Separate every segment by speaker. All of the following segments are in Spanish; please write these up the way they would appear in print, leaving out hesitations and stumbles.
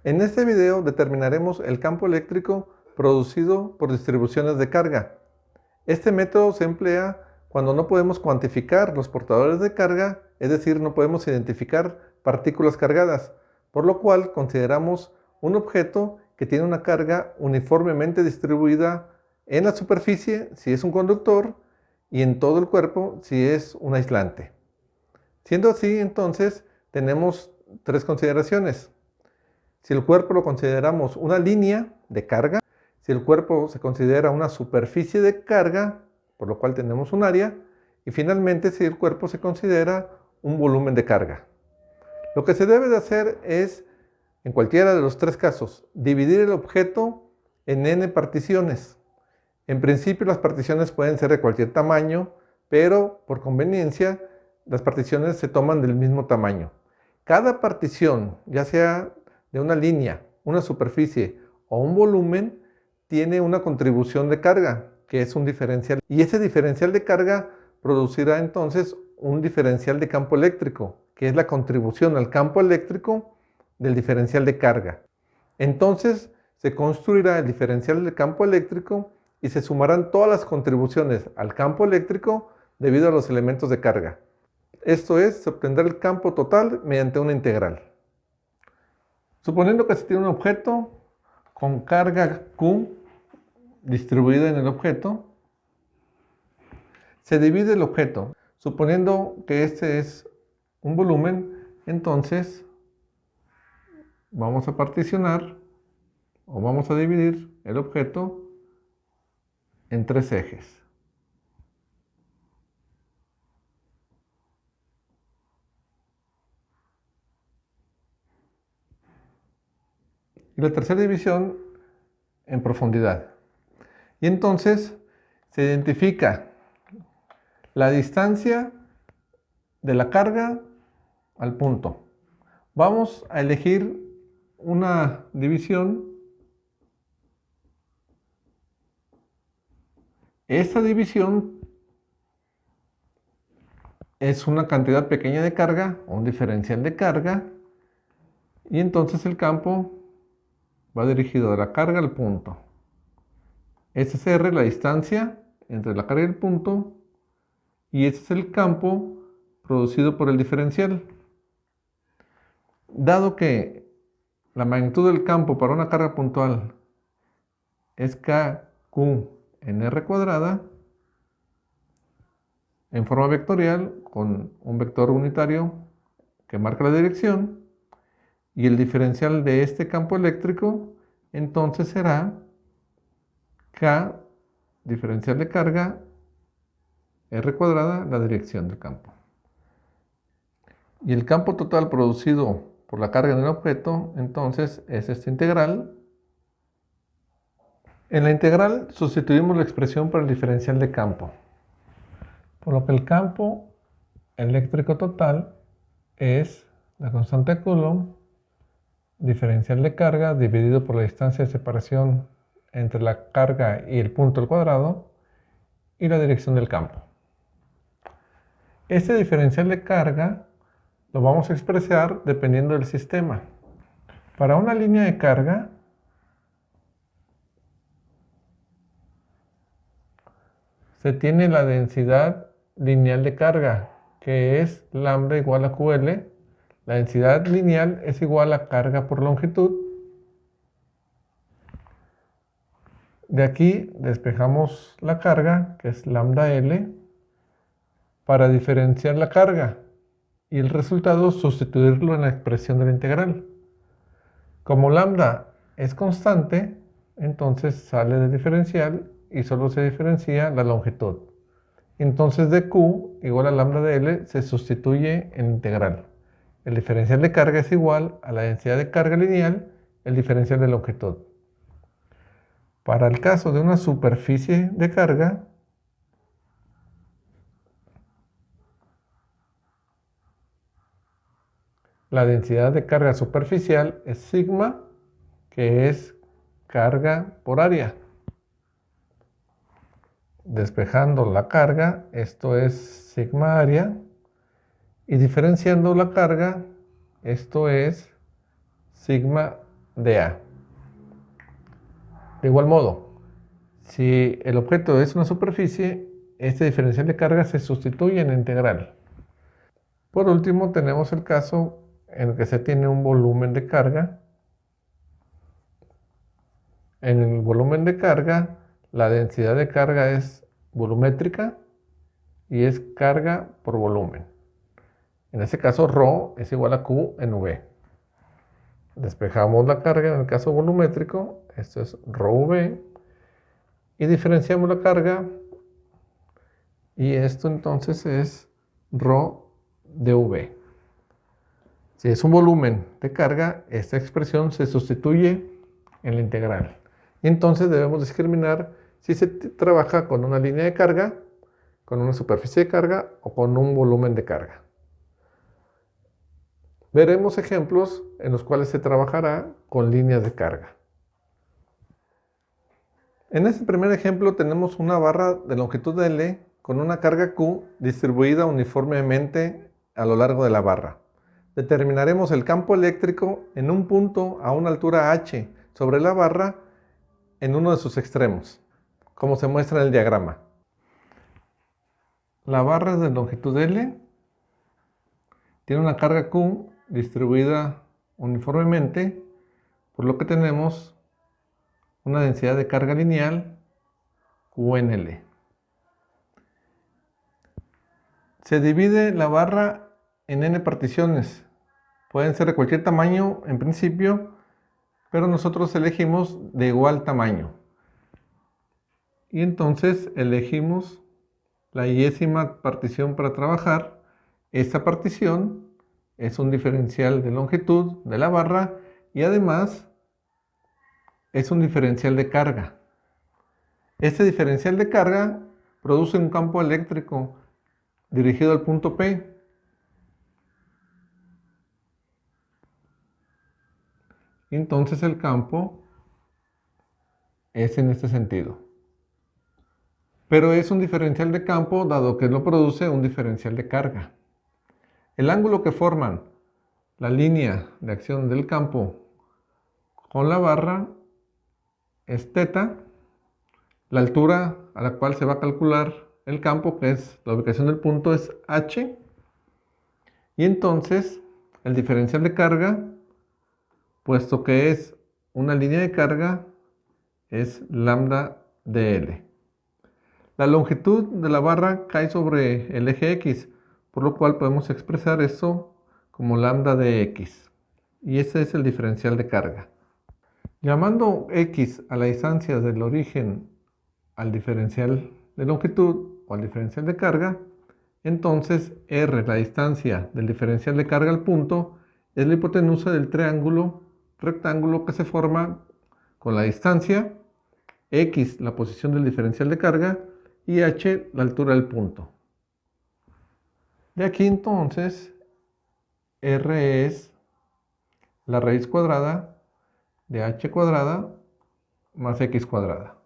Speaker 1: En este video determinaremos el campo eléctrico producido por distribuciones de carga. Este método se emplea cuando no podemos cuantificar los portadores de carga, es decir, no podemos identificar partículas cargadas, por lo cual consideramos un objeto que tiene una carga uniformemente distribuida en la superficie si es un conductor y en todo el cuerpo si es un aislante. Siendo así, entonces, tenemos tres consideraciones. Si el cuerpo lo consideramos una línea de carga, si el cuerpo se considera una superficie de carga, por lo cual tenemos un área, y finalmente si el cuerpo se considera un volumen de carga. Lo que se debe de hacer es, en cualquiera de los tres casos, dividir el objeto en n particiones. En principio las particiones pueden ser de cualquier tamaño, pero por conveniencia las particiones se toman del mismo tamaño. Cada partición, ya sea de una línea, una superficie o un volumen, tiene una contribución de carga, que es un diferencial. Y ese diferencial de carga producirá entonces un diferencial de campo eléctrico, que es la contribución al campo eléctrico del diferencial de carga. Entonces se construirá el diferencial del campo eléctrico y se sumarán todas las contribuciones al campo eléctrico debido a los elementos de carga. Esto es, se obtendrá el campo total mediante una integral. Suponiendo que se tiene un objeto con carga Q distribuida en el objeto, se divide el objeto. Suponiendo que este es un volumen, entonces vamos a particionar o vamos a dividir el objeto en tres ejes. Y la tercera división en profundidad. Y entonces se identifica la distancia de la carga al punto. Vamos a elegir una división. Esta división es una cantidad pequeña de carga o un diferencial de carga, y entonces el campo va dirigido de la carga al punto. Esta es R, la distancia entre la carga y el punto, y este es el campo producido por el diferencial. Dado que la magnitud del campo para una carga puntual es KQ en R cuadrada, en forma vectorial, con un vector unitario que marca la dirección, y el diferencial de este campo eléctrico, entonces será K, diferencial de carga, R cuadrada, la dirección del campo. Y el campo total producido por la carga en el objeto, entonces, es esta integral. En la integral sustituimos la expresión por el diferencial de campo, por lo que el campo eléctrico total es la constante Coulomb, diferencial de carga dividido por la distancia de separación entre la carga y el punto al cuadrado, y la dirección del campo. Este diferencial de carga lo vamos a expresar dependiendo del sistema. Para una línea de carga, se tiene la densidad lineal de carga, que es lambda igual a QL. La densidad lineal es igual a carga por longitud. De aquí despejamos la carga, que es lambda L, para diferenciar la carga, y el resultado sustituirlo en la expresión de la integral. Como lambda es constante, entonces sale del diferencial y solo se diferencia la longitud. Entonces de Q igual a lambda de L se sustituye en integral. El diferencial de carga es igual a la densidad de carga lineal, el diferencial de longitud. Para el caso de una superficie de carga, la densidad de carga superficial es sigma, que es carga por área. Despejando la carga, esto es sigma área, y diferenciando la carga, esto es sigma dA. De igual modo, si el objeto es una superficie, este diferencial de carga se sustituye en la integral. Por último, tenemos el caso en el que se tiene un volumen de carga. En el volumen de carga, la densidad de carga es volumétrica y es carga por volumen. En este caso, ρ es igual a Q en V. Despejamos la carga en el caso volumétrico, esto es ρV, y diferenciamos la carga, y esto entonces es ρ dV. Si es un volumen de carga, esta expresión se sustituye en la integral. Y entonces debemos discriminar si se trabaja con una línea de carga, con una superficie de carga o con un volumen de carga. Veremos ejemplos en los cuales se trabajará con líneas de carga. En este primer ejemplo tenemos una barra de longitud L con una carga Q distribuida uniformemente a lo largo de la barra. Determinaremos el campo eléctrico en un punto a una altura h sobre la barra en uno de sus extremos, como se muestra en el diagrama. La barra es de longitud L, tiene una carga Q distribuida uniformemente, por lo que tenemos una densidad de carga lineal Q en L. Se divide la barra en n particiones. Pueden ser de cualquier tamaño en principio, pero nosotros elegimos de igual tamaño. Y entonces elegimos la yésima partición para trabajar. Esta partición es un diferencial de longitud de la barra y además es un diferencial de carga. Este diferencial de carga produce un campo eléctrico dirigido al punto P. Entonces el campo es en este sentido. Pero es un diferencial de campo dado que no produce un diferencial de carga. El ángulo que forman la línea de acción del campo con la barra es θ. La altura a la cual se va a calcular el campo, que es la ubicación del punto, es h. Y entonces el diferencial de carga, puesto que es una línea de carga, es lambda dL. La longitud de la barra cae sobre el eje X, por lo cual podemos expresar esto como lambda de X. Y ese es el diferencial de carga. Llamando X a la distancia del origen al diferencial de longitud o al diferencial de carga, entonces R, la distancia del diferencial de carga al punto, es la hipotenusa del rectángulo que se forma con la distancia, X, la posición del diferencial de carga, y h, la altura del punto. De aquí entonces, R es la raíz cuadrada de h cuadrada más x cuadrada.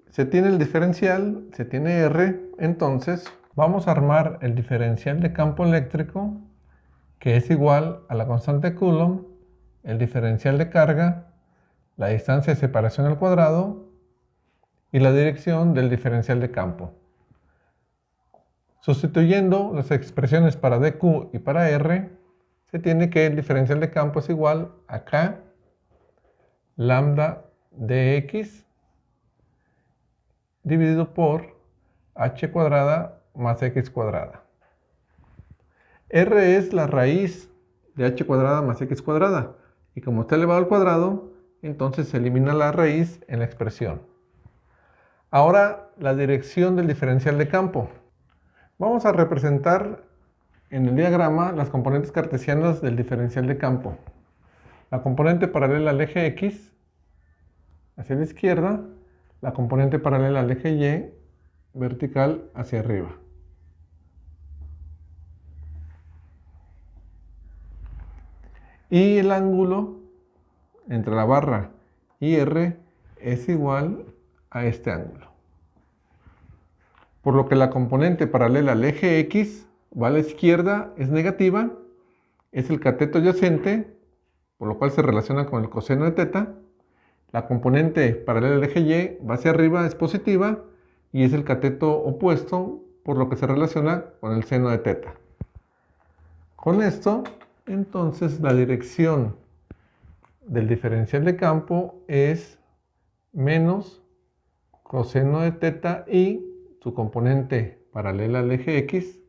Speaker 1: Se tiene el diferencial, se tiene R, entonces vamos a armar el diferencial de campo eléctrico, que es igual a la constante Coulomb, el diferencial de carga, la distancia de separación al cuadrado y la dirección del diferencial de campo. Sustituyendo las expresiones para dq y para r, se tiene que el diferencial de campo es igual a k lambda dx dividido por h cuadrada más x cuadrada. R es la raíz de h cuadrada más x cuadrada, y como está elevado al cuadrado, entonces se elimina la raíz en la expresión. Ahora la dirección del diferencial de campo. Vamos a representar en el diagrama las componentes cartesianas del diferencial de campo. La componente paralela al eje X hacia la izquierda, la componente paralela al eje Y vertical hacia arriba. Y el ángulo entre la barra y R es igual a este ángulo. Por lo que la componente paralela al eje X va a la izquierda, es negativa. es el cateto adyacente, por lo cual se relaciona con el coseno de teta. La componente paralela al eje Y va hacia arriba, es positiva, y es el cateto opuesto, por lo que se relaciona con el seno de teta. Con esto, entonces, la dirección del diferencial de campo es menos coseno de teta y su componente paralela al eje X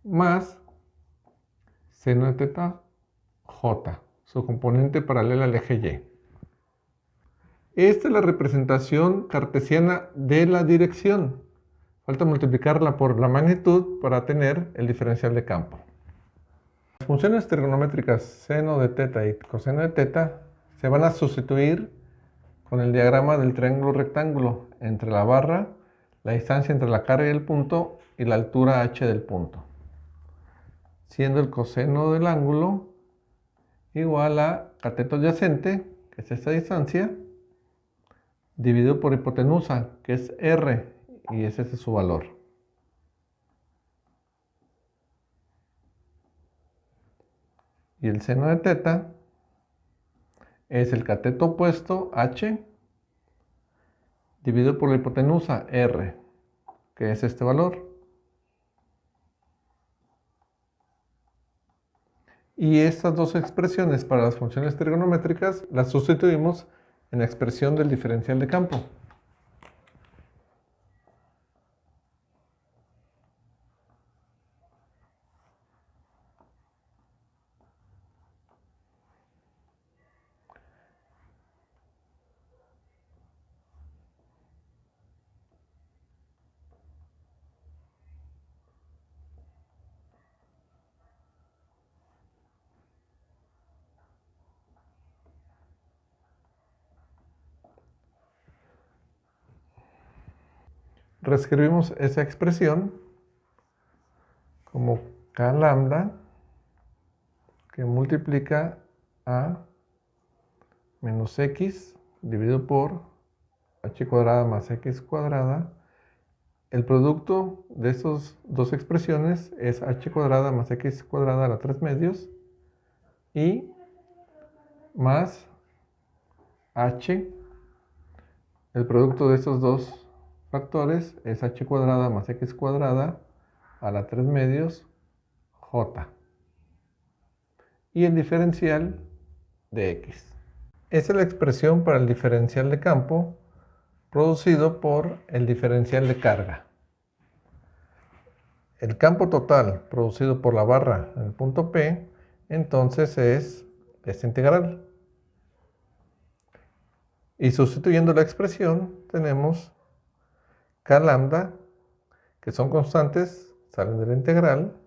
Speaker 1: más seno de teta J, su componente paralela al eje Y. Esta es la representación cartesiana de la dirección. Falta multiplicarla por la magnitud para tener el diferencial de campo. Las funciones trigonométricas seno de teta y coseno de teta se van a sustituir con el diagrama del triángulo rectángulo entre la barra, la distancia entre la carga y el punto y la altura h del punto, siendo el coseno del ángulo igual a cateto adyacente, que es esta distancia, dividido por hipotenusa, que es r, y ese es su valor. Y el seno de teta es el cateto opuesto, h, dividido por la hipotenusa, r, que es este valor. Y estas dos expresiones para las funciones trigonométricas las sustituimos en la expresión del diferencial de campo. Reescribimos esa expresión como k lambda que multiplica a menos x dividido por h cuadrada más x cuadrada. El producto de estas dos expresiones es h cuadrada más x cuadrada a la 3 medios y más h. El producto de estos dos factores es h cuadrada más x cuadrada a la 3 medios j. Y el diferencial de x. Esa es la expresión para el diferencial de campo producido por el diferencial de carga. El campo total producido por la barra en el punto P, entonces es esta integral. Y sustituyendo la expresión, tenemos k lambda, que son constantes, salen de la integral.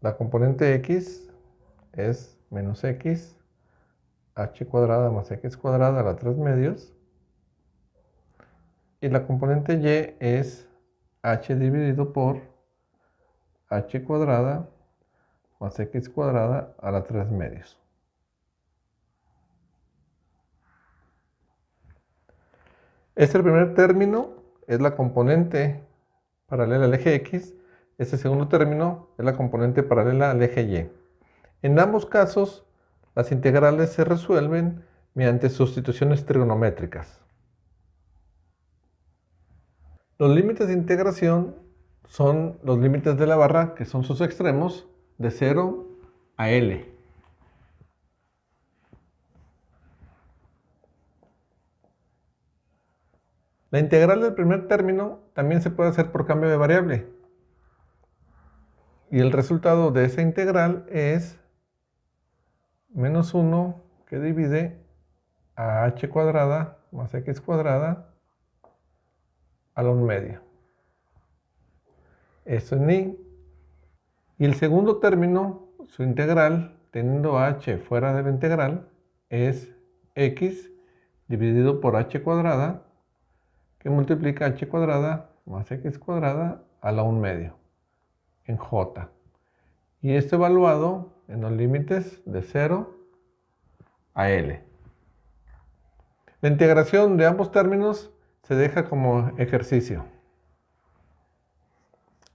Speaker 1: La componente x es menos x, h cuadrada más x cuadrada a la 3 medios. Y la componente y es h dividido por h cuadrada más x cuadrada a la 3 medios. Este primer término es la componente paralela al eje X. Este segundo término es la componente paralela al eje Y. En ambos casos, las integrales se resuelven mediante sustituciones trigonométricas. Los límites de integración son los límites de la barra, que son sus extremos, de 0 a L. La integral del primer término también se puede hacer por cambio de variable. Y el resultado de esa integral es menos 1 que divide a h cuadrada más x cuadrada a la 1 medio. Esto es ni. Y el segundo término, su integral, teniendo h fuera de la integral, es x dividido por h cuadrada, que multiplica h cuadrada más x cuadrada a la 1 medio en j. Y esto evaluado en los límites de 0 a L. La integración de ambos términos se deja como ejercicio.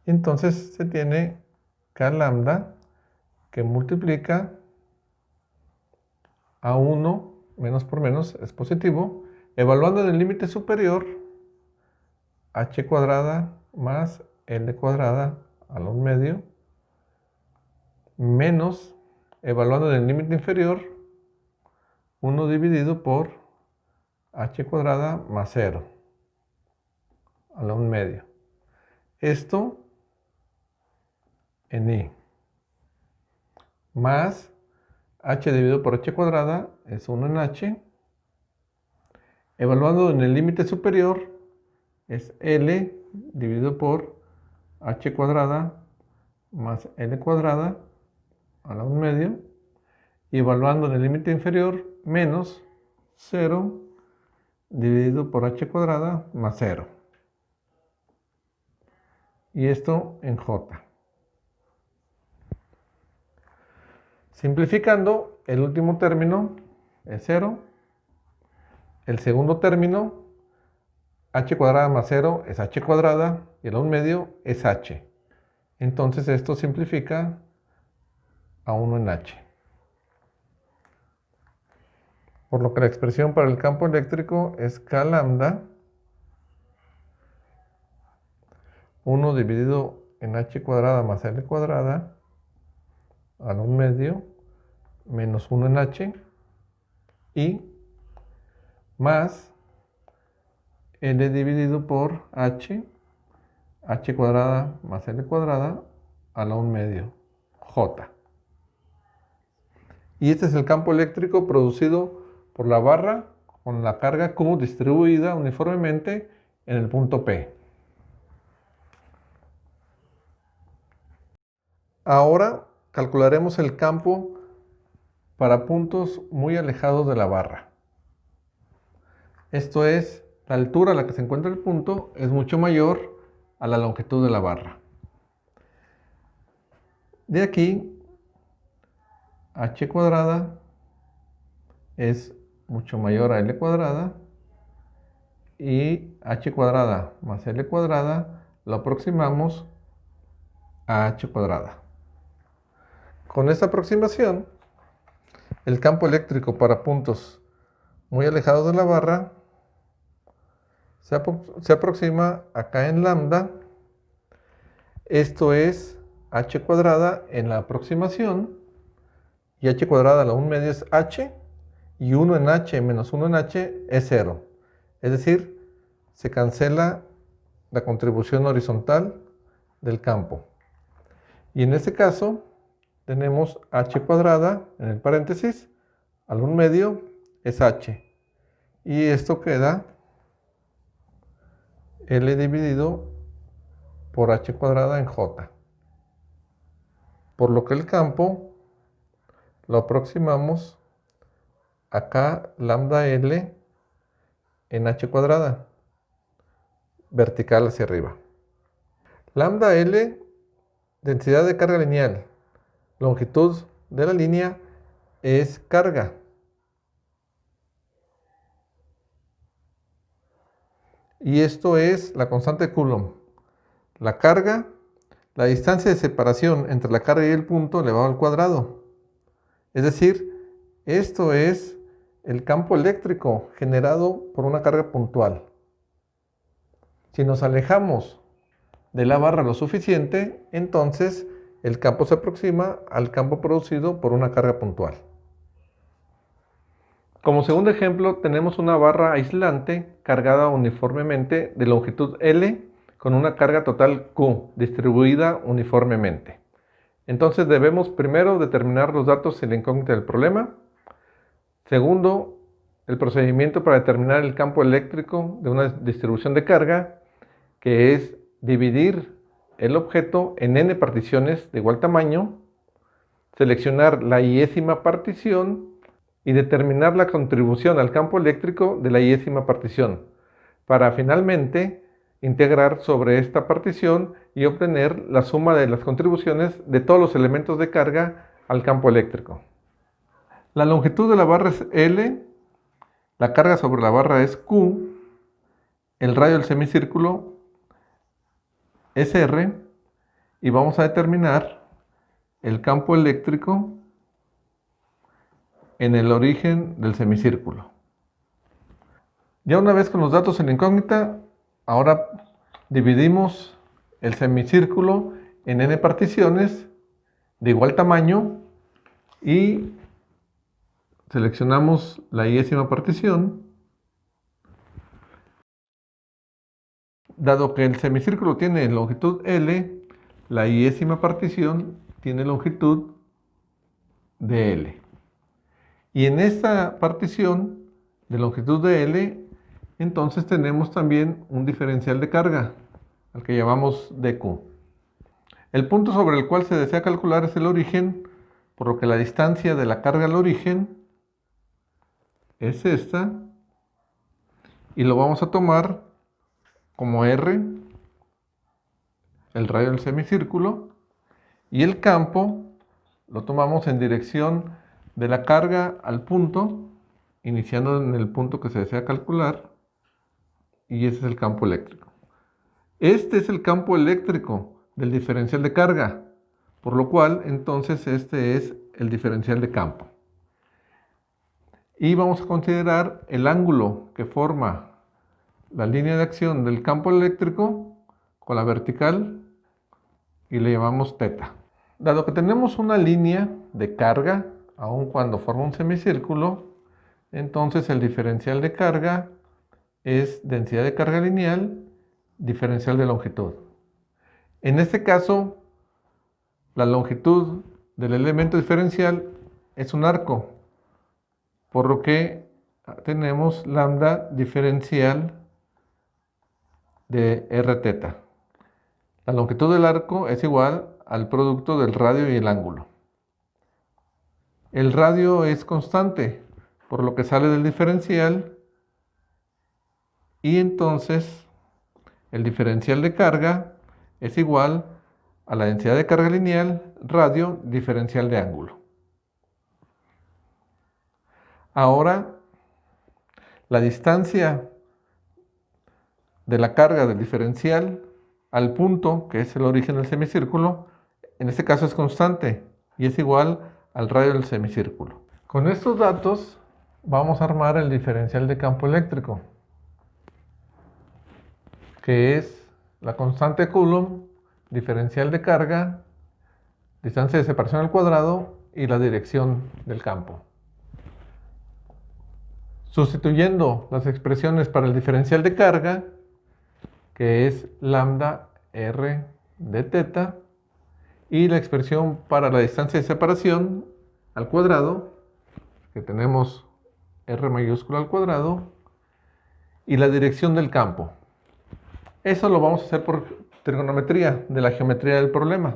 Speaker 1: Entonces se tiene K lambda que multiplica a 1 menos por menos es positivo, evaluando en el límite superior h cuadrada más l cuadrada a la 1 medio menos, evaluando en el límite inferior, 1 dividido por h cuadrada más 0 a la 1 medio. Esto en i. Más h dividido por h cuadrada es 1 en h. Evaluando en el límite superior es l dividido por h cuadrada más l cuadrada a la 1 medio. Y evaluando en el límite inferior menos 0 dividido por h cuadrada más 0. Y esto en j. Simplificando, el último término es 0. El segundo término, h cuadrada más 0 es h cuadrada y el 1 medio es h. Entonces esto simplifica a 1 en h. Por lo que la expresión para el campo eléctrico es K lambda 1 dividido en h cuadrada más l cuadrada a la 1 medio menos 1 en h y más l dividido por h cuadrada más l cuadrada a la 1 medio, j. Y este es el campo eléctrico producido por la barra con la carga Q distribuida uniformemente en el punto P. Ahora calcularemos el campo para puntos muy alejados de la barra. Esto es, la altura a la que se encuentra el punto es mucho mayor a la longitud de la barra. De aquí, h cuadrada es mucho mayor a l cuadrada y h cuadrada más l cuadrada lo aproximamos a h cuadrada. Con esta aproximación, el campo eléctrico para puntos muy alejados de la barra se aproxima a K en lambda. Esto es h cuadrada en la aproximación y h cuadrada a la 1 medio es h y 1 en h menos 1 en h es 0. Es decir, se cancela la contribución horizontal del campo. Y en este caso tenemos h cuadrada en el paréntesis al 1 medio es h. Y esto queda L dividido por h cuadrada en j. Por lo que el campo lo aproximamos a K lambda L en h cuadrada, vertical hacia arriba. Lambda L, densidad de carga lineal. Longitud de la línea es carga. Y esto es la constante de Coulomb. La carga, la distancia de separación entre la carga y el punto elevado al cuadrado. Es decir, esto es el campo eléctrico generado por una carga puntual. Si nos alejamos de la barra lo suficiente, entonces el campo se aproxima al campo producido por una carga puntual. Como segundo ejemplo, tenemos una barra aislante cargada uniformemente de longitud L con una carga total Q distribuida uniformemente. Entonces debemos primero determinar los datos y la incógnita del problema. Segundo, el procedimiento para determinar el campo eléctrico de una distribución de carga, que es dividir el objeto en n particiones de igual tamaño, seleccionar la iésima partición y determinar la contribución al campo eléctrico de la iésima partición, para finalmente integrar sobre esta partición y obtener la suma de las contribuciones de todos los elementos de carga al campo eléctrico. La longitud de la barra es L, la carga sobre la barra es Q, el radio del semicírculo es R, y vamos a determinar el campo eléctrico en el origen del semicírculo. Ya una vez con los datos en la incógnita, ahora dividimos el semicírculo en n particiones de igual tamaño y seleccionamos la iésima partición. Dado que el semicírculo tiene longitud L, la iésima partición tiene longitud de L. Y en esta partición de longitud de L, entonces tenemos también un diferencial de carga, al que llamamos dQ. El punto sobre el cual se desea calcular es el origen, por lo que la distancia de la carga al origen es esta, y lo vamos a tomar como R, el radio del semicírculo, y el campo lo tomamos en dirección de la carga al punto, iniciando en el punto que se desea calcular, y ese es el campo eléctrico. Este es el campo eléctrico del diferencial de carga, por lo cual entonces este es el diferencial de campo. Y vamos a considerar el ángulo que forma la línea de acción del campo eléctrico con la vertical y le llamamos θ. Dado que tenemos una línea de carga, aun cuando forma un semicírculo, entonces el diferencial de carga es densidad de carga lineal, diferencial de longitud. En este caso, la longitud del elemento diferencial es un arco, por lo que tenemos lambda diferencial de Rθ. La longitud del arco es igual al producto del radio y el ángulo. El radio es constante, por lo que sale del diferencial, y entonces el diferencial de carga es igual a la densidad de carga lineal, radio, diferencial de ángulo. Ahora, la distancia de la carga del diferencial al punto, que es el origen del semicírculo, en este caso es constante y es igual al radio del semicírculo. Con estos datos vamos a armar el diferencial de campo eléctrico, que es la constante Coulomb, diferencial de carga, distancia de separación al cuadrado y la dirección del campo. Sustituyendo las expresiones para el diferencial de carga, que es lambda R de θ, y la expresión para la distancia de separación al cuadrado, que tenemos R mayúscula al cuadrado, y la dirección del campo. Eso lo vamos a hacer por trigonometría, de la geometría del problema.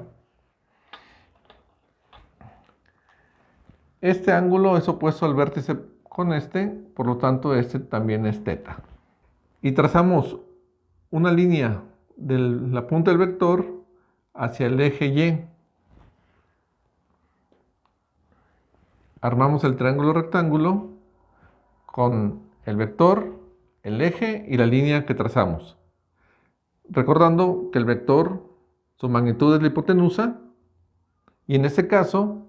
Speaker 1: Este ángulo es opuesto al vértice con este, por lo tanto este también es θ. Y trazamos una línea de la punta del vector hacia el eje Y. Armamos el triángulo rectángulo con el vector, el eje y la línea que trazamos. Recordando que el vector, su magnitud es la hipotenusa, y en este caso,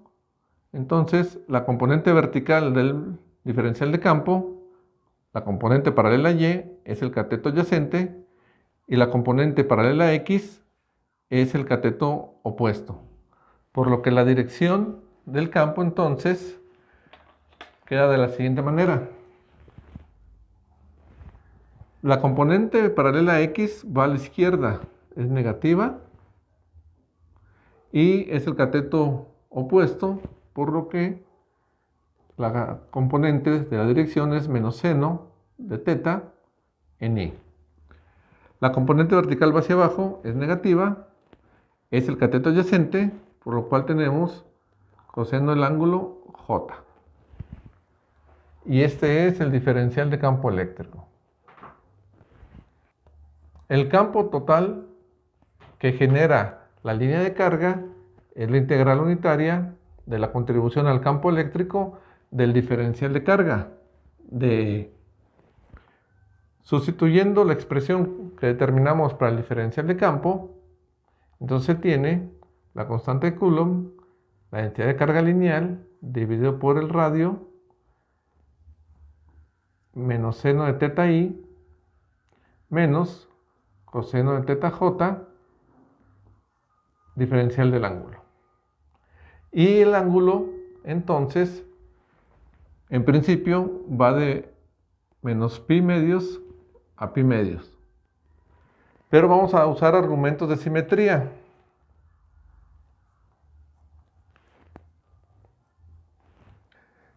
Speaker 1: entonces, la componente vertical del diferencial de campo, la componente paralela a Y, es el cateto adyacente, y la componente paralela a X es el cateto opuesto. Por lo que la dirección del campo, entonces, queda de la siguiente manera. La componente paralela a X va a la izquierda, es negativa, y es el cateto opuesto, por lo que la componente de la dirección es menos seno de θ en Y. La componente vertical va hacia abajo, es negativa, es el cateto adyacente, por lo cual tenemos coseno del ángulo J. Y este es el diferencial de campo eléctrico. El campo total que genera la línea de carga es la integral unitaria de la contribución al campo eléctrico del diferencial de carga. Sustituyendo la expresión que determinamos para el diferencial de campo, entonces se tiene la constante de Coulomb la densidad de carga lineal dividido por el radio menos seno de teta i menos coseno de teta j diferencial del ángulo. Y el ángulo, entonces, en principio va de menos pi medios a pi medios. Pero vamos a usar argumentos de simetría.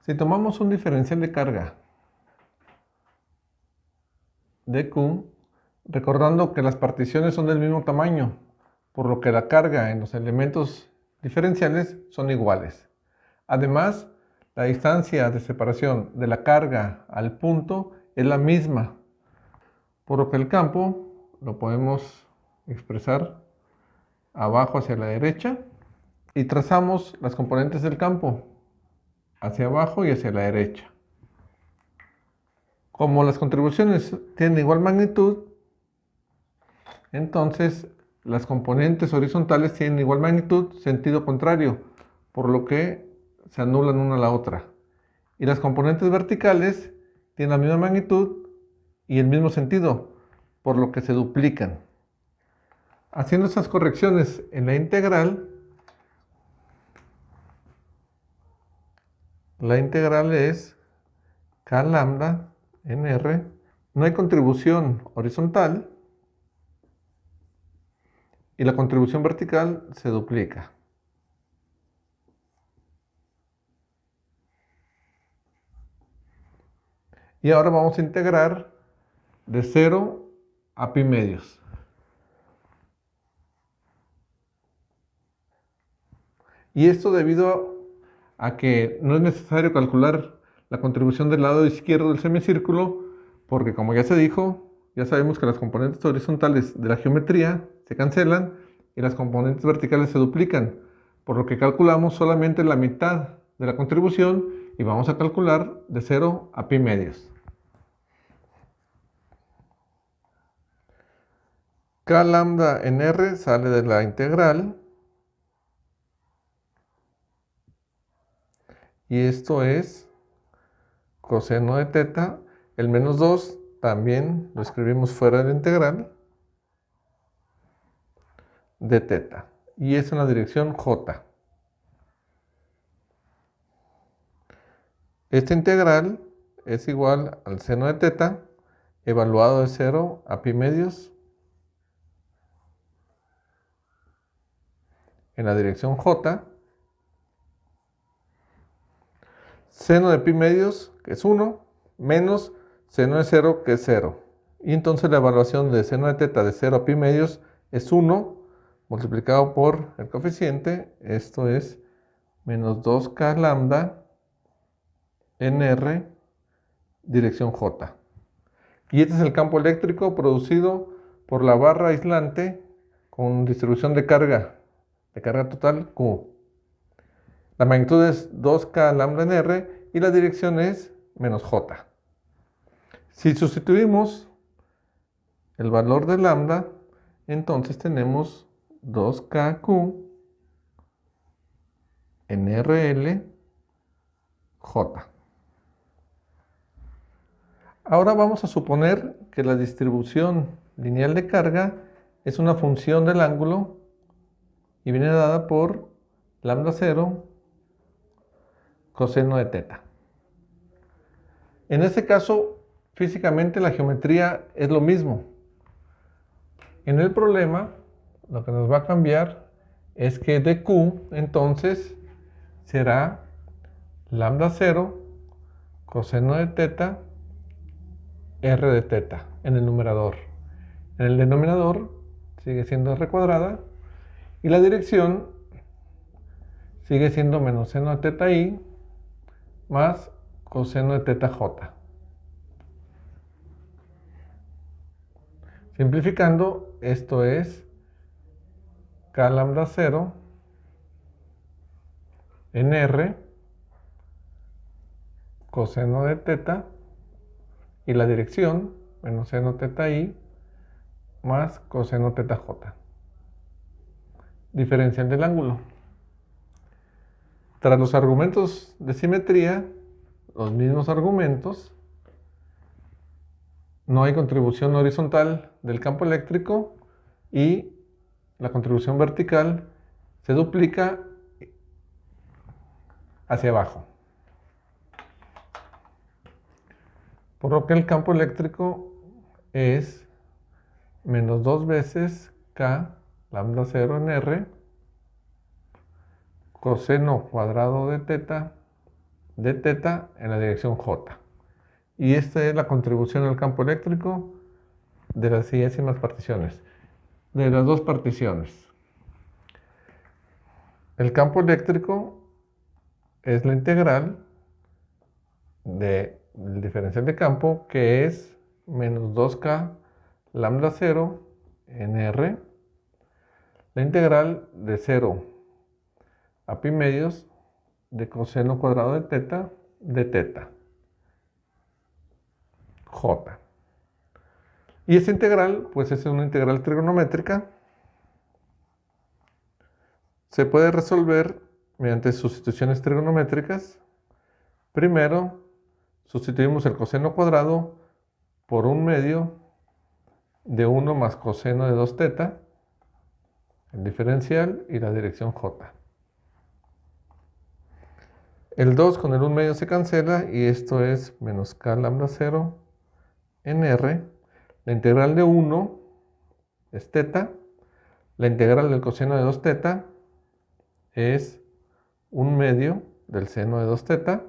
Speaker 1: Si tomamos un diferencial de carga dq, recordando que las particiones son del mismo tamaño, por lo que la carga en los elementos diferenciales son iguales. Además, la distancia de separación de la carga al punto es la misma, por lo que el campo lo podemos expresar abajo hacia la derecha y trazamos las componentes del campo hacia abajo y hacia la derecha. Como las contribuciones tienen igual magnitud, entonces las componentes horizontales tienen igual magnitud, sentido contrario, por lo que se anulan una a la otra. Y las componentes verticales tienen la misma magnitud y el mismo sentido, por lo que se duplican. Haciendo esas correcciones en la integral es k lambda en R. No hay contribución horizontal y la contribución vertical se duplica. Y ahora vamos a integrar de 0 a pi medios. Y esto debido a que no es necesario calcular la contribución del lado izquierdo del semicírculo, porque como ya se dijo, ya sabemos que las componentes horizontales de la geometría se cancelan y las componentes verticales se duplican, por lo que calculamos solamente la mitad de la contribución y vamos a calcular de 0 a pi medios. K lambda en R sale de la integral y esto es coseno de teta. El menos 2 también lo escribimos fuera de la integral de teta y es en la dirección J. Esta integral es igual al seno de teta evaluado de 0 a pi medios en la dirección J. Seno de pi medios, que es 1, menos seno de 0, que es 0. Y entonces la evaluación de seno de teta de 0 a pi medios es 1 multiplicado por el coeficiente. Esto es menos 2k lambda en R, dirección J. Y este es el campo eléctrico producido por la barra aislante con distribución de carga total Q. La magnitud es 2k lambda en R y la dirección es menos J. Si sustituimos el valor de lambda, entonces tenemos 2kq en RL J. Ahora vamos a suponer que la distribución lineal de carga es una función del ángulo y viene dada por lambda 0 coseno de teta. En este caso, físicamente la geometría es lo mismo. En el problema, lo que nos va a cambiar es que dq entonces será lambda 0 coseno de teta r de teta en el numerador. En el denominador sigue siendo r cuadrada y la dirección sigue siendo menos seno de teta i más coseno de teta j. Simplificando, esto es k lambda 0 en r coseno de teta y la dirección menos seno teta i más coseno teta j. Diferencial del ángulo. Tras los argumentos de simetría, los mismos argumentos, no hay contribución horizontal del campo eléctrico y la contribución vertical se duplica hacia abajo. Por lo que el campo eléctrico es menos 2 veces K lambda 0 en R coseno cuadrado de teta en la dirección J. Y esta es la contribución al campo eléctrico de las siguientes particiones, de las dos particiones. El campo eléctrico es la integral del diferencial de campo, que es menos 2K lambda 0 en R, la integral de 0 a pi medios de coseno cuadrado de teta, J. Y esta integral, pues es una integral trigonométrica. Se puede resolver mediante sustituciones trigonométricas. Primero, sustituimos el coseno cuadrado por 1/2 de 1 más coseno de 2 teta, el diferencial y la dirección J. El 2 con el 1/2 se cancela y esto es menos K lambda 0 en R. La integral de 1 es teta. La integral del coseno de 2 teta es 1/2 del seno de 2 teta.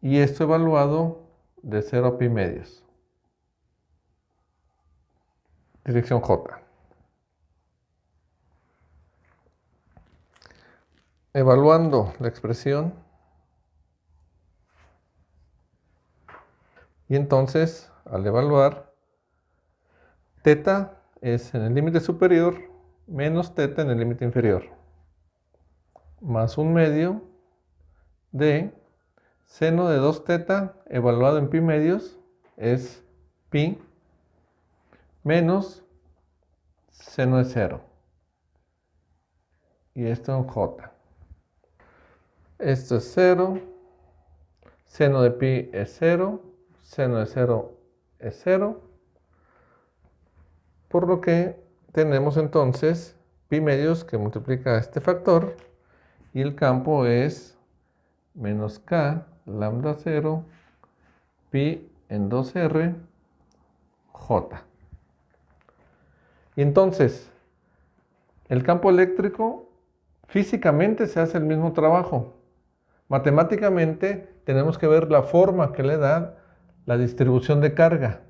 Speaker 1: Y esto evaluado de 0 a pi medios. Dirección J. Evaluando la expresión. Y entonces, al evaluar, teta es en el límite superior menos teta en el límite inferior. Más 1/2 de seno de 2 teta evaluado en pi medios es pi menos seno de 0. Y esto en J. Esto es 0. Seno de pi es 0. Seno de 0 es 0. Por lo que tenemos entonces pi medios que multiplica este factor. Y el campo es menos K lambda 0 pi en 2R J. Y entonces, el campo eléctrico físicamente se hace el mismo trabajo. Matemáticamente tenemos que ver la forma que le da la distribución de carga.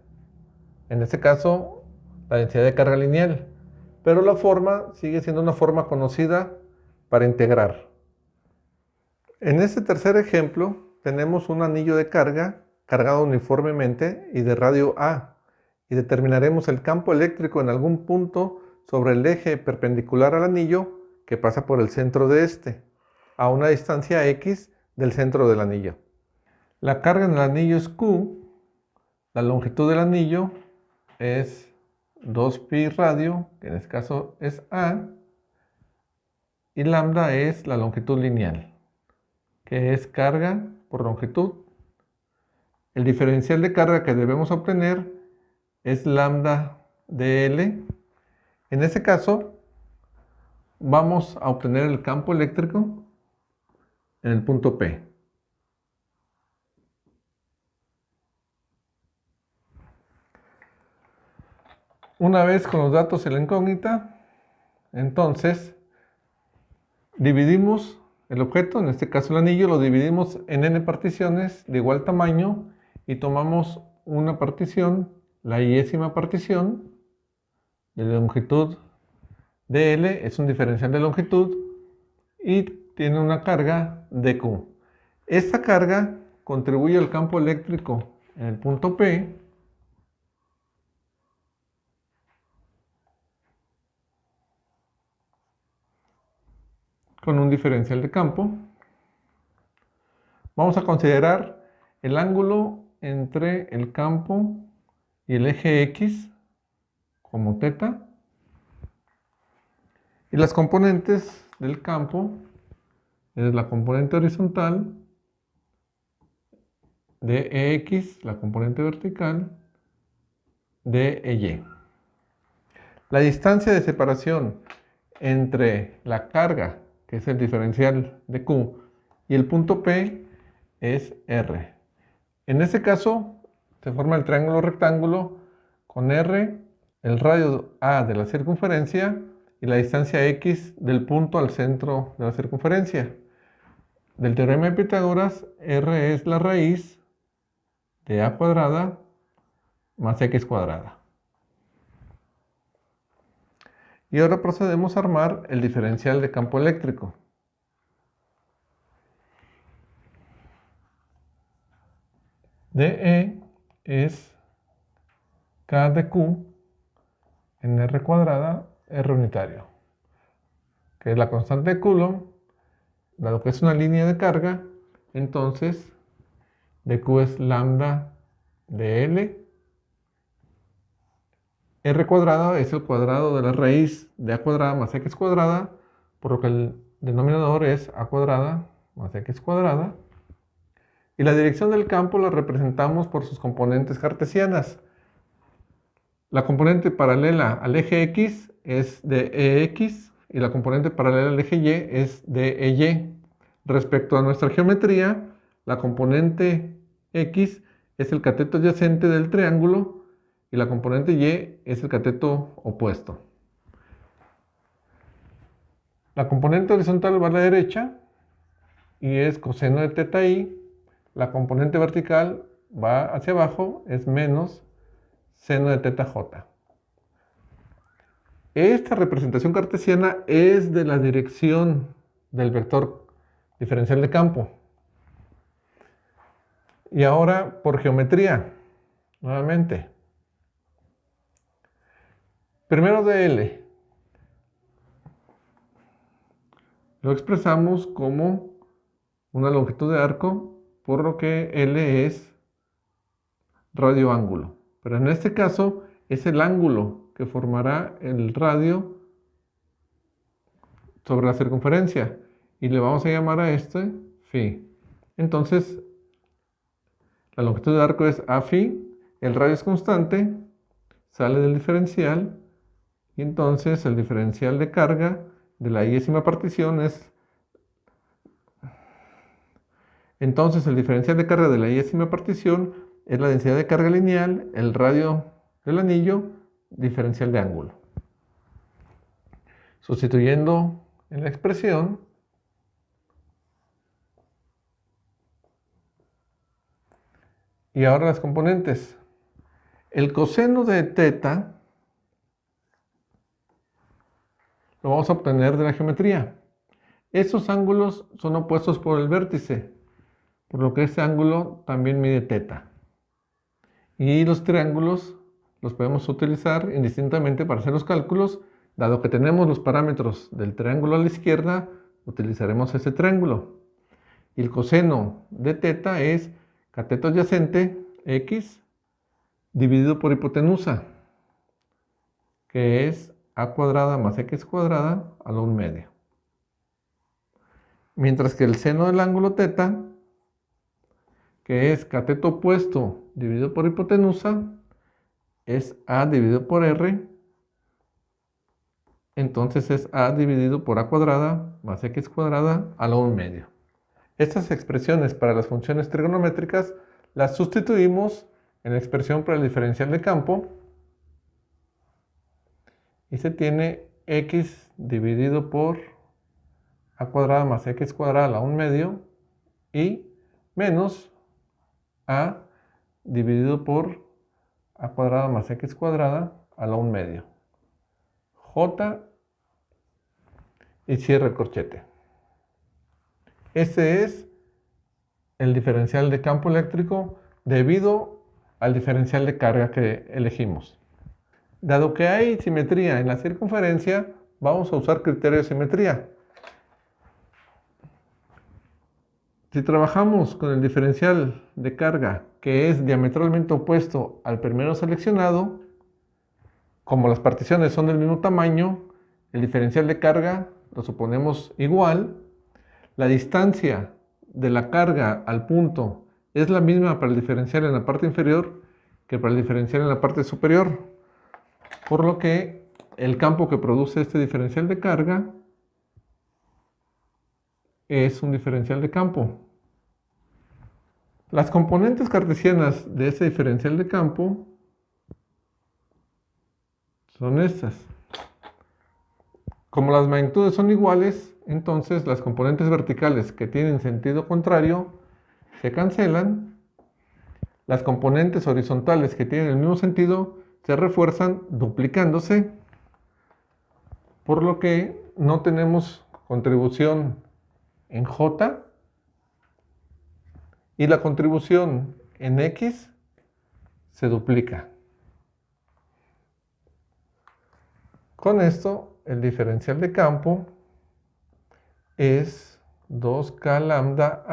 Speaker 1: En este caso, la densidad de carga lineal. Pero la forma sigue siendo una forma conocida para integrar. En este tercer ejemplo tenemos un anillo de carga cargado uniformemente y de radio A. Y determinaremos el campo eléctrico en algún punto sobre el eje perpendicular al anillo que pasa por el centro de este, a una distancia x del centro del anillo. La carga en el anillo es Q, la longitud del anillo es 2pi radio, que en este caso es A, y lambda es la longitud lineal, que es carga por longitud. El diferencial de carga que debemos obtener es lambda dl. En este caso, vamos a obtener el campo eléctrico en el punto P. Una vez con los datos en la incógnita, entonces dividimos el objeto, en este caso el anillo, lo dividimos en n particiones de igual tamaño y tomamos una partición, la yésima partición, de longitud dl, es un diferencial de longitud y tiene una carga dq. Esta carga contribuye al campo eléctrico en el punto P con un diferencial de campo. Vamos a considerar el ángulo entre el campo y el eje X como teta y las componentes del campo es la componente horizontal de EX, la componente vertical de EY. La distancia de separación entre la carga, que es el diferencial de Q, y el punto P es R. En este caso, se forma el triángulo rectángulo con R, el radio A de la circunferencia y la distancia X del punto al centro de la circunferencia. Del teorema de Pitágoras, R es la raíz de A cuadrada más X cuadrada. Y ahora procedemos a armar el diferencial de campo eléctrico. DE es K de Q en R cuadrada, R unitario, que es la constante de Coulomb. Dado que es una línea de carga, entonces dQ es lambda de L. R cuadrada es el cuadrado de la raíz de A cuadrada más X cuadrada, por lo que el denominador es A cuadrada más X cuadrada. Y la dirección del campo la representamos por sus componentes cartesianas. La componente paralela al eje X es de EX y la componente paralela al eje Y es de EY. Respecto a nuestra geometría, la componente X es el cateto adyacente del triángulo y la componente Y es el cateto opuesto. La componente horizontal va a la derecha y es coseno de teta i. La componente vertical va hacia abajo, es menos seno de teta j. Esta representación cartesiana es de la dirección del vector diferencial de campo. Y ahora por geometría, nuevamente. Primero de L. Lo expresamos como una longitud de arco, por lo que L es radio ángulo. Pero en este caso es el ángulo que formará el radio sobre la circunferencia. Y le vamos a llamar a este phi. Entonces, la longitud de arco es A phi, el radio es constante, sale del diferencial, y entonces el diferencial de carga de la i-ésima partición es... Entonces el diferencial de carga de la i-ésima partición es la densidad de carga lineal, el radio del anillo, diferencial de ángulo. Sustituyendo en la expresión, y ahora las componentes. El coseno de teta lo vamos a obtener de la geometría. Esos ángulos son opuestos por el vértice, por lo que este ángulo también mide teta. Y los triángulos los podemos utilizar indistintamente para hacer los cálculos. Dado que tenemos los parámetros del triángulo a la izquierda, utilizaremos ese triángulo. Y el coseno de teta es cateto adyacente x dividido por hipotenusa, que es a cuadrada más x cuadrada a la 1/2. Mientras que el seno del ángulo teta, que es cateto opuesto dividido por hipotenusa, es a dividido por r. Entonces es a dividido por a cuadrada más x cuadrada a la 1/2. Estas expresiones para las funciones trigonométricas las sustituimos en la expresión para el diferencial de campo y se tiene x dividido por a cuadrada más x cuadrada a la 1/2 y menos a dividido por a cuadrada más x cuadrada a la 1/2. J y cierre el corchete. Este es el diferencial de campo eléctrico debido al diferencial de carga que elegimos. Dado que hay simetría en la circunferencia, vamos a usar criterio de simetría. Si trabajamos con el diferencial de carga que es diametralmente opuesto al primero seleccionado, como las particiones son del mismo tamaño, el diferencial de carga lo suponemos igual, la distancia de la carga al punto es la misma para el diferencial en la parte inferior que para el diferencial en la parte superior, por lo que el campo que produce este diferencial de carga es un diferencial de campo. Las componentes cartesianas de ese diferencial de campo son estas. Como las magnitudes son iguales, entonces las componentes verticales que tienen sentido contrario se cancelan. Las componentes horizontales que tienen el mismo sentido se refuerzan duplicándose, por lo que no tenemos contribución en J y la contribución en X se duplica. Con esto, el diferencial de campo es 2K lambda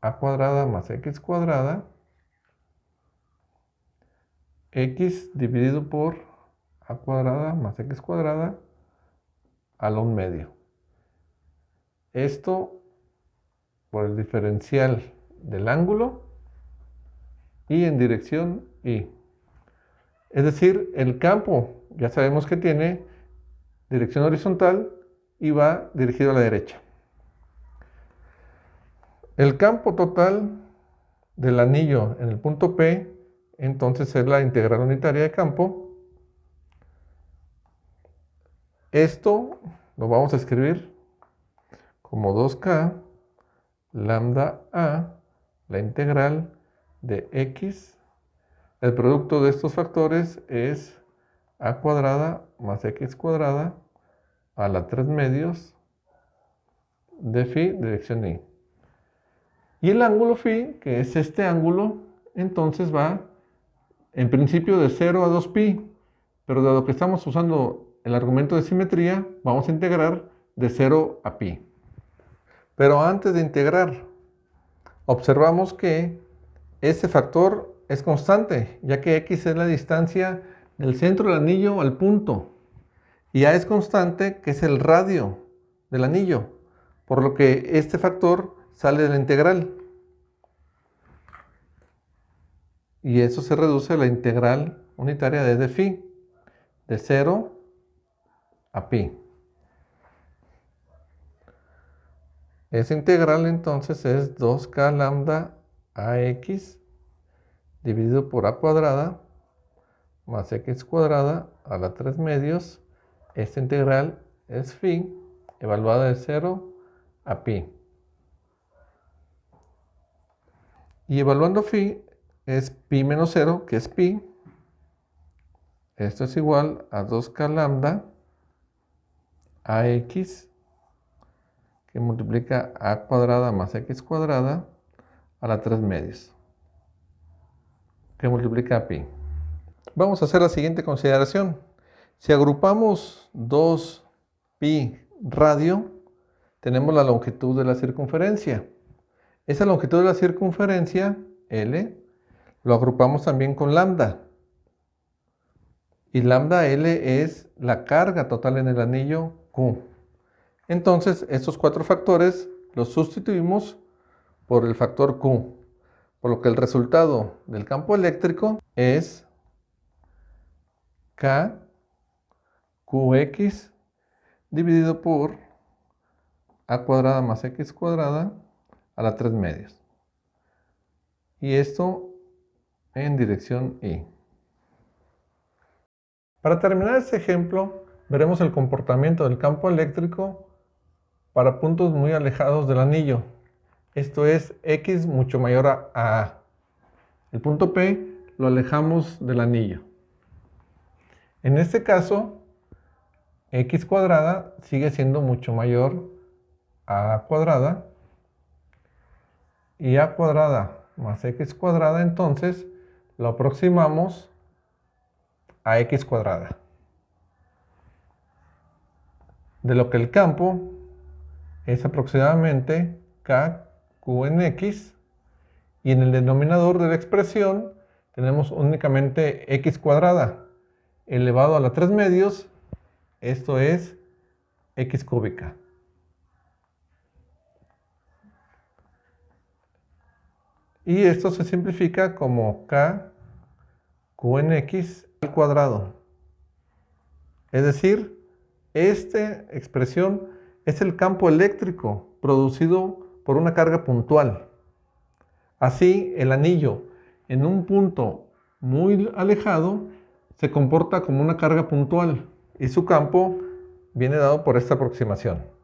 Speaker 1: A cuadrada más X cuadrada, X dividido por A cuadrada más X cuadrada al 1 medio. Esto por el diferencial del ángulo y en dirección Y. Es decir, el campo ya sabemos que tiene dirección horizontal y va dirigido a la derecha. El campo total del anillo en el punto P, entonces es la integral unitaria de campo. Esto lo vamos a escribir como 2K lambda A, la integral de X. El producto de estos factores es A cuadrada más X cuadrada a la 3 medios de phi dirección Y. Y el ángulo phi, que es este ángulo, entonces va en principio de 0 a 2pi, pero dado que estamos usando el argumento de simetría, vamos a integrar de 0 a pi. Pero antes de integrar, observamos que este factor es constante, ya que x es la distancia del centro del anillo al punto, y a es constante, que es el radio del anillo, por lo que este factor sale de la integral. Y eso se reduce a la integral unitaria de phi, de 0 a pi. Esa integral entonces es 2k lambda ax dividido por a cuadrada más x cuadrada a la 3 medios. Esta integral es phi, evaluada de 0 a pi. Y evaluando phi es pi menos 0, que es pi. Esto es igual a 2k lambda ax, que multiplica a cuadrada más x cuadrada a la 3 medios, que multiplica a pi. Vamos a hacer la siguiente consideración. Si agrupamos 2pi radio, tenemos la longitud de la circunferencia. Esa longitud de la circunferencia, L, lo agrupamos también con lambda. Y lambda L es la carga total en el anillo Q. Entonces, estos cuatro factores los sustituimos por el factor Q, por lo que el resultado del campo eléctrico es K Qx dividido por a cuadrada más x cuadrada a la 3 medios. Y esto en dirección Y. Para terminar este ejemplo, veremos el comportamiento del campo eléctrico para puntos muy alejados del anillo. Esto es x mucho mayor a A. El punto P lo alejamos del anillo. En este caso, x cuadrada sigue siendo mucho mayor a A cuadrada. Y A cuadrada más x cuadrada, entonces, lo aproximamos a x cuadrada. De lo que el campo es aproximadamente KQ en x, y en el denominador de la expresión tenemos únicamente x cuadrada elevado a la 3 medios, esto es x cúbica. Y esto se simplifica como K QNX al cuadrado. Es decir, esta expresión es el campo eléctrico producido por una carga puntual. Así, el anillo en un punto muy alejado se comporta como una carga puntual y su campo viene dado por esta aproximación.